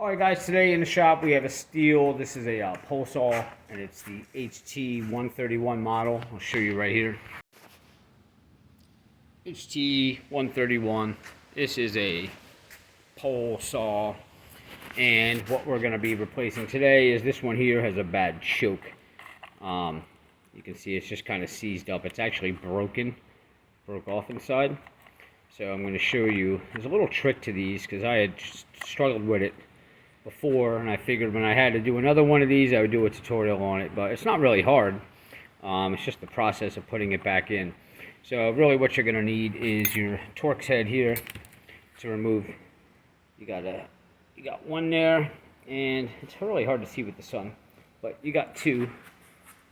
Alright guys, today in the shop we have a Stihl. This is a pole saw, and it's the HT131 model. I'll show you right here. HT131. This is a pole saw, and what we're going to be replacing today is this one here has a bad choke. You can see it's just kind of seized up. It's actually broke off inside. So I'm going to show you. There's a little trick to these because I had struggled with it before, and I figured when I had to do another one of these I would do a tutorial on it, but it's not really hard. It's just the process of putting it back in. So really what you're going to need is your Torx head here to remove. You got one there, and it's really hard to see with the sun, but you got two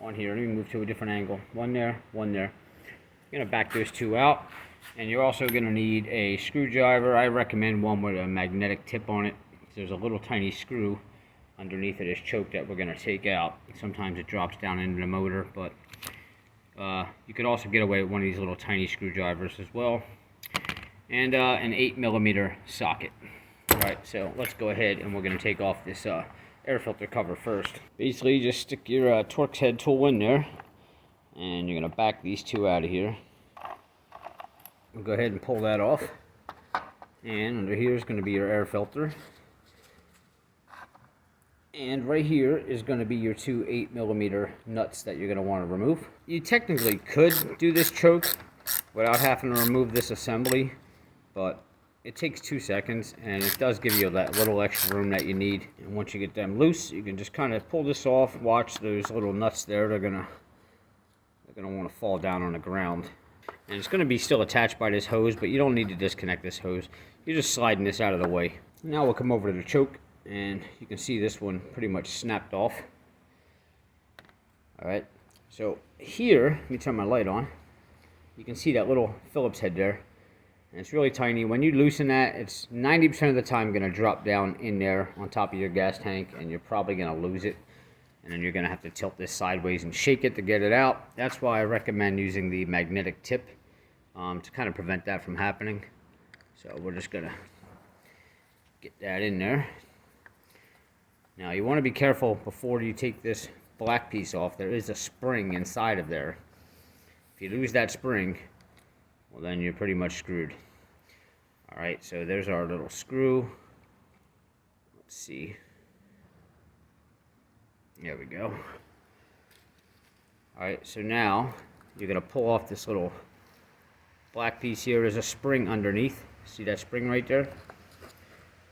on here. Let me move to a different angle. One there, one there. You're going to back those two out, and you're also going to need a screwdriver. I recommend one with a magnetic tip on it. There's a little tiny screw underneath of this choke that we're going to take out. Sometimes it drops down into the motor, but you could also get away with one of these little tiny screwdrivers as well. And an 8mm socket. Alright, so let's go ahead and we're going to take off this air filter cover first. Basically, you just stick your Torx head tool in there, and you're going to back these two out of here. We'll go ahead and pull that off. And under here is going to be your air filter. And right here is going to be your two 8mm nuts that you're going to want to remove. You technically could do this choke without having to remove this assembly, but it takes 2 seconds, and it does give you that little extra room that you need. And once you get them loose, you can just kind of pull this off. Watch those little nuts there. They're gonna want to fall down on the ground. And it's going to be still attached by this hose, but you don't need to disconnect this hose. You're just sliding this out of the way. Now we'll come over to the choke, and you can see this one pretty much snapped off. Alright, so here, let me turn my light on. You can see that little Phillips head there. And it's really tiny. When you loosen that, it's 90% of the time going to drop down in there on top of your gas tank, and you're probably going to lose it. And then you're going to have to tilt this sideways and shake it to get it out. That's why I recommend using the magnetic tip to kind of prevent that from happening. So we're just going to get that in there. Now you want to be careful before you take this black piece off. There is a spring inside of there. If you lose that spring, well, then you're pretty much screwed. Alright, so there's our little screw. Let's see. There we go. Alright, so now you're going to pull off this little black piece here. There's a spring underneath. See that spring right there?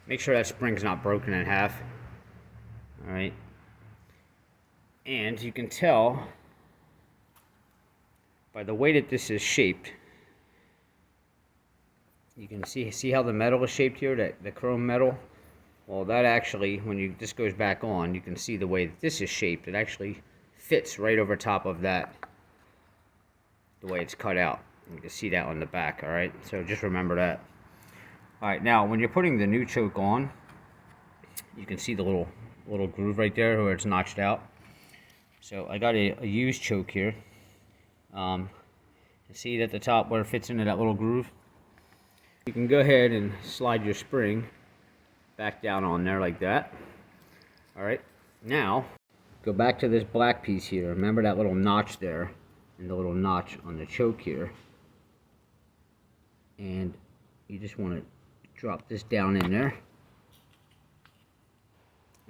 Make sure that spring's not broken in half. Alright. And you can tell by the way that this is shaped. You can see how the metal is shaped here, the chrome metal. Well, that actually, when this goes back on, you can see the way that this is shaped. It actually fits right over top of that, the way it's cut out. You can see that on the back, alright? So just remember that. Alright, now when you're putting the new choke on, you can see the little groove right there where it's notched out. So I got a used choke here. See it at the top where it fits into that little groove? You can go ahead and slide your spring back down on there like that. Alright, now go back to this black piece here. Remember that little notch there and the little notch on the choke here. And you just want to drop this down in there.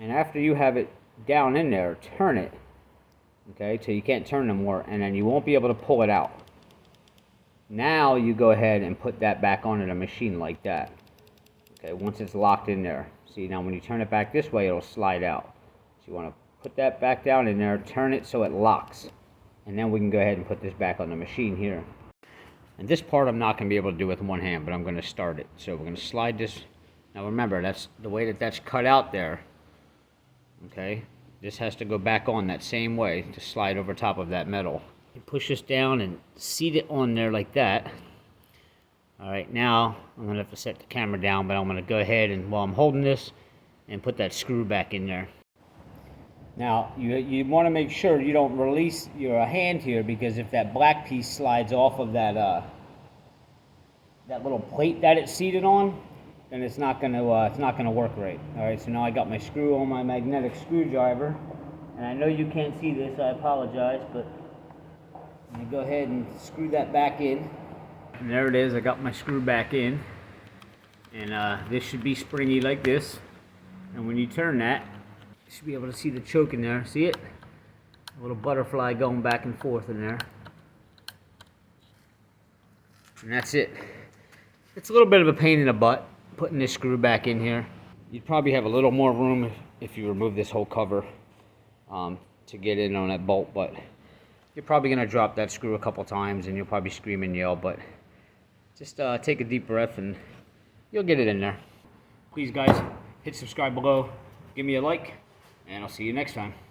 And after you have it down in there, turn it. Okay, so you can't turn no more, and then you won't be able to pull it out. Now you go ahead and put that back onto the machine like that. Okay, once it's locked in there. See, now when you turn it back this way, it'll slide out. So you want to put that back down in there, turn it so it locks. And then we can go ahead and put this back on the machine here. And this part I'm not going to be able to do with one hand, but I'm going to start it. So we're going to slide this. Now remember, that's the way that's cut out there. Okay, this has to go back on that same way to slide over top of that metal. You push this down and seat it on there like that. Alright, now I'm going to have to set the camera down, but I'm going to go ahead and, while I'm holding this, and put that screw back in there. Now, you want to make sure you don't release your hand here, because if that black piece slides off of that little plate that it's seated on, then it's not gonna work right. All right, so now I got my screw on my magnetic screwdriver, and I know you can't see this, I apologize, but I'm gonna go ahead and screw that back in. And there it is, I got my screw back in. And this should be springy like this. And when you turn that, you should be able to see the choke in there. See it? A little butterfly going back and forth in there. And that's it. It's a little bit of a pain in the butt putting this screw back in here. You'd probably have a little more room if you remove this whole cover to get in on that bolt, but you're probably going to drop that screw a couple times and you'll probably scream and yell, but just take a deep breath and you'll get it in there. Please guys, hit subscribe below, give me a like, and I'll see you next time.